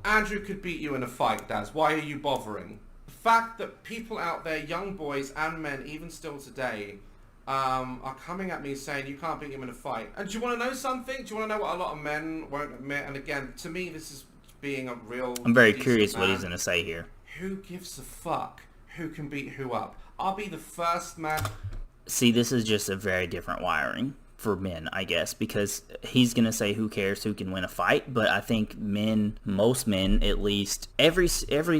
Andrew could beat you in a fight, Daz. Why are you bothering? The fact that people out there, young boys and men, even still today, are coming at me saying you can't beat him in a fight. And do you want to know something? Do you want to know what a lot of men won't admit? And again, to me, this is being a real... I'm very curious what he's going to say here. Who gives a fuck who can beat who up? I'll be the first man... See, this is just a very different wiring for men, I guess, because he's gonna say who cares who can win a fight, but I think men, most men at least, every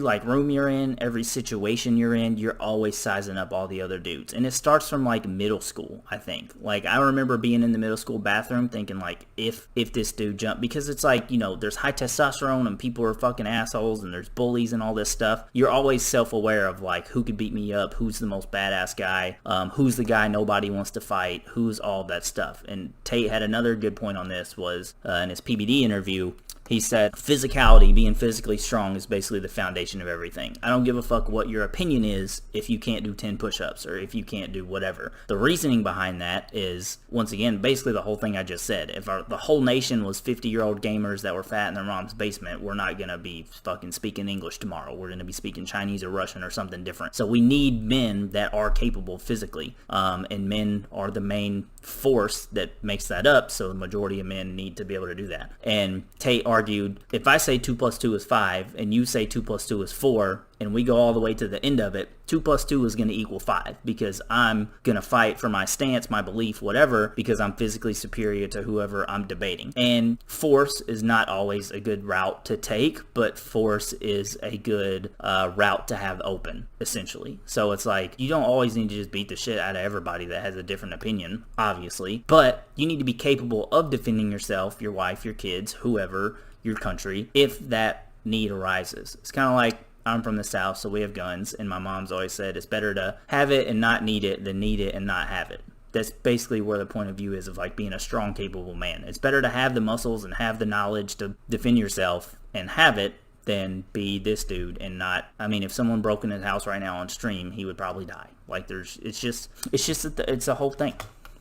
like room you're in, every situation you're in, you're always sizing up all the other dudes, and it starts from like middle school. I think, like, I remember being in the middle school bathroom thinking like, if this dude jumped, because it's like, you know, there's high testosterone and people are fucking assholes and there's bullies and all this stuff. You're always self-aware of like who could beat me up, who's the most badass guy, who's the guy nobody wants to fight, who's all that stuff. And Tate had another good point on this, was in his PBD interview, he said physicality, being physically strong, is basically the foundation of everything. I don't give a fuck what your opinion is if you can't do 10 push-ups or if you can't do whatever. The reasoning behind that is, once again, basically the whole thing I just said. If the whole nation was 50-year-old gamers that were fat in their mom's basement, we're not going to be fucking speaking English tomorrow. We're going to be speaking Chinese or Russian or something different. So we need men that are capable physically, and men are the main force that makes that up, so the majority of men need to be able to do that. And Tate argued, if I say 2 plus 2 is 5 and you say 2 plus 2 is 4 and we go all the way to the end of it, 2 plus 2 is going to equal 5 because I'm going to fight for my stance, my belief, whatever, because I'm physically superior to whoever I'm debating. And force is not always a good route to take, but force is a good route to have open, essentially. So it's like, you don't always need to just beat the shit out of everybody that has a different opinion, obviously, but you need to be capable of defending yourself, your wife, your kids, whoever, your country, if that need arises. It's kind of like, I'm from the South, so we have guns, and my mom's always said it's better to have it and not need it than need it and not have it. That's basically where the point of view is of like being a strong, capable man. It's better to have the muscles and have the knowledge to defend yourself and have it than be this dude and not. I mean, if someone broke in his house right now on stream, he would probably die. Like, it's a whole thing.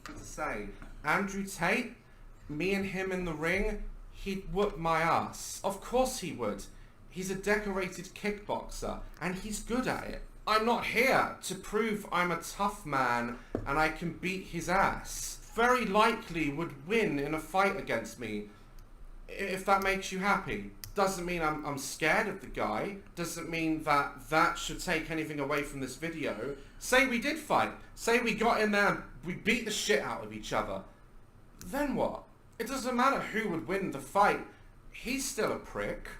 To say, Andrew Tate, me and him in the ring, he'd whoop my ass. Of course he would. He's a decorated kickboxer, and he's good at it. I'm not here to prove I'm a tough man and I can beat his ass. Very likely would win in a fight against me, if that makes you happy. Doesn't mean I'm scared of the guy. Doesn't mean that should take anything away from this video. Say we did fight. Say we got in there and we beat the shit out of each other. Then what? It doesn't matter who would win the fight. He's still a prick.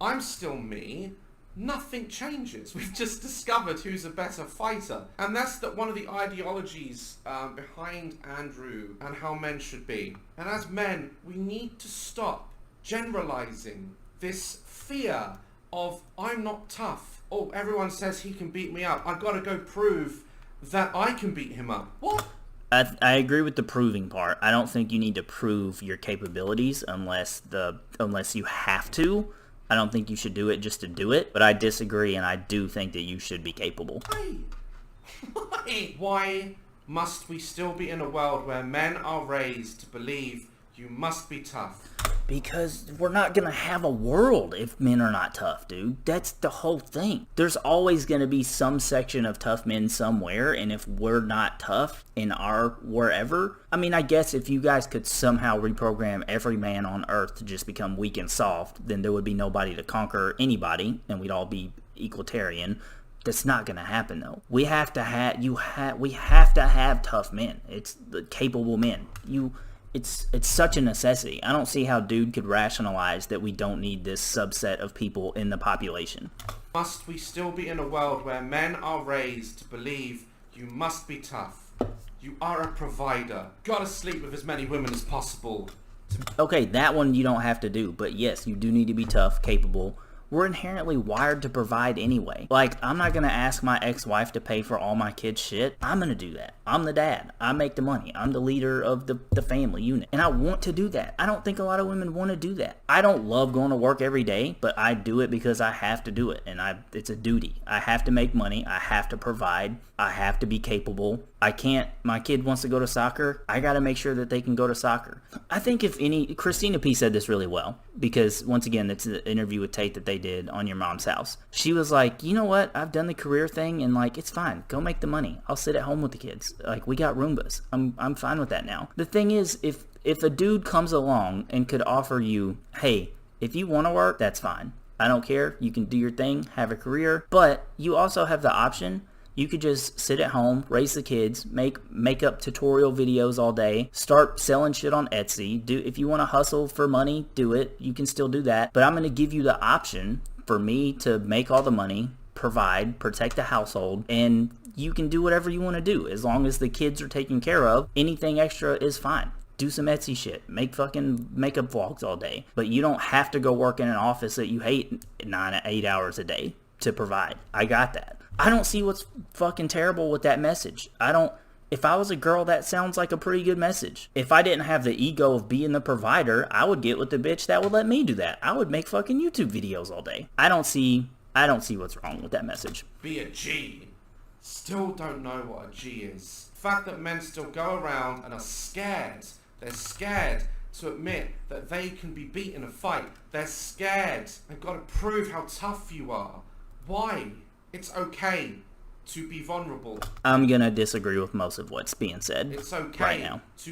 I'm still me. Nothing changes. We've just discovered who's a better fighter. And that's one of the ideologies behind Andrew and how men should be. And as men, we need to stop generalizing this fear of, I'm not tough. Oh, everyone says he can beat me up. I've got to go prove that I can beat him up. What? I agree with the proving part. I don't think you need to prove your capabilities unless you have to. I don't think you should do it just to do it, but I disagree, and I do think that you should be capable. Why must we still be in a world where men are raised to believe you must be tough? Because we're not going to have a world if men are not tough, dude. That's the whole thing. There's always going to be some section of tough men somewhere, and if we're not tough in our wherever, I mean, I guess if you guys could somehow reprogram every man on Earth to just become weak and soft, then there would be nobody to conquer anybody, and we'd all be equalitarian. That's not going to happen, though. We have to have tough men. It's the capable men. It's such a necessity. I don't see how dude could rationalize that we don't need this subset of people in the population. Must we still be in a world where men are raised to believe you must be tough? You are a provider. Gotta sleep with as many women as possible. Okay, that one you don't have to do, but yes, you do need to be tough, capable. We're inherently wired to provide anyway. Like, I'm not going to ask my ex-wife to pay for all my kids' shit. I'm going to do that. I'm the dad. I make the money. I'm the leader of the family unit. And I want to do that. I don't think a lot of women want to do that. I don't love going to work every day, but I do it because I have to do it. And it's a duty. I have to make money. I have to provide. I have to be capable. my kid wants to go to soccer, I gotta make sure that they can go to soccer. I think Christina P said this really well, because once again, it's the interview with Tate that they did on Your Mom's House. She was like, you know what, I've done the career thing, and like, it's fine, go make the money, I'll sit at home with the kids, like, we got Roombas, I'm fine with that now. The thing is, if a dude comes along and could offer you, hey, if you want to work, that's fine, I don't care, you can do your thing, have a career, but you also have the option. You could just sit at home, raise the kids, make makeup tutorial videos all day, start selling shit on Etsy. If you want to hustle for money, do it. You can still do that. But I'm going to give you the option for me to make all the money, provide, protect the household, and you can do whatever you want to do. As long as the kids are taken care of, anything extra is fine. Do some Etsy shit. Make fucking makeup vlogs all day. But you don't have to go work in an office that you hate 8 hours a day to provide. I got that. I don't see what's fucking terrible with that message. If I was a girl, that sounds like a pretty good message. If I didn't have the ego of being the provider, I would get with the bitch that would let me do that. I would make fucking YouTube videos all day. I don't see what's wrong with that message. Be a G. Still don't know what a G is. The fact that men still go around and are scared. They're scared to admit that they can be beat in a fight. They're scared. They've got to prove how tough you are. Why? It's okay to be vulnerable. I'm gonna disagree with most of what's being said it's okay right now. To